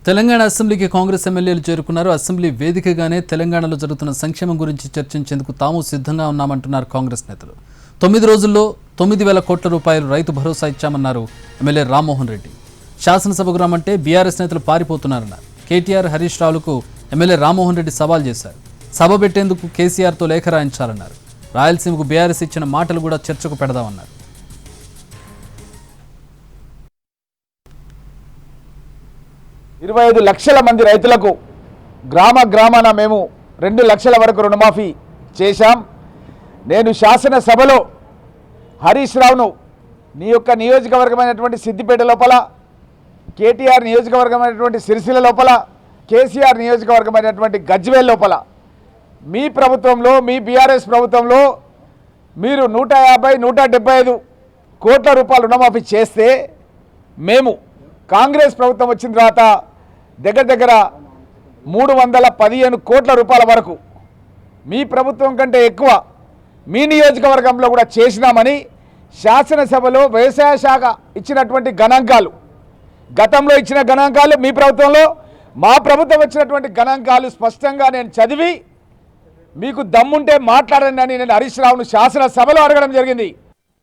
తెలంగాణ అసెంబ్లీకి కాంగ్రెస్ ఎమ్మెల్యేలు చేరుకున్నారు. అసెంబ్లీ వేదికగానే తెలంగాణలో జరుగుతున్న సంక్షేమం గురించి చర్చించేందుకు తాము సిద్ధంగా ఉన్నామంటున్నారు కాంగ్రెస్ నేతలు. 9 రోజుల్లో 9,000 కోట్ల రూపాయలు రైతు భరోసా ఇచ్చామన్నారు ఎమ్మెల్యే రామ్మోహన్ రెడ్డి. శాసనసభకు రమ్మంటే బీఆర్ఎస్ నేతలు పారిపోతున్నారన్నారు. కేటీఆర్, హరీష్ రావులకు ఎమ్మెల్యే రామ్మోహన్ రెడ్డి సవాల్ చేశారు. సభ పెట్టేందుకు కేసీఆర్తో లేఖ రాయించాలన్నారు. రాయలసీమకు బీఆర్ఎస్ ఇచ్చిన మాటలు కూడా చర్చకు పెడదామన్నారు. 25 లక్షల మంది రైతులకు గ్రామాన మేము 2 లక్షల వరకు రుణమాఫీ చేశాం. నేను శాసనసభలో హరీష్ రావును నీ యొక్క నియోజకవర్గమైనటువంటి సిద్దిపేట లోపల, కేటీఆర్ నియోజకవర్గమైనటువంటి సిరిసిల్ల లోపల, కేసీఆర్ నియోజకవర్గమైనటువంటి గజ్వేల్ లోపల మీ ప్రభుత్వంలో, మీ బీఆర్ఎస్ ప్రభుత్వంలో మీరు 150-175 కోట్ల రూపాయలు రుణమాఫీ చేస్తే మేము కాంగ్రెస్ ప్రభుత్వం వచ్చిన తర్వాత దగ్గర 315 కోట్ల రూపాయల వరకు మీ ప్రభుత్వం కంటే ఎక్కువ మీ నియోజకవర్గంలో కూడా చేసినామని శాసనసభలో వ్యవసాయ శాఖ ఇచ్చినటువంటి గణాంకాలు, గతంలో ఇచ్చిన గణాంకాలు, మీ ప్రభుత్వంలో మా ప్రభుత్వం వచ్చినటువంటి గణాంకాలు స్పష్టంగా నేను చదివి మీకు దమ్ముంటే మాట్లాడండి అని నేను హరీష్ రావును శాసనసభలో అడగడం జరిగింది.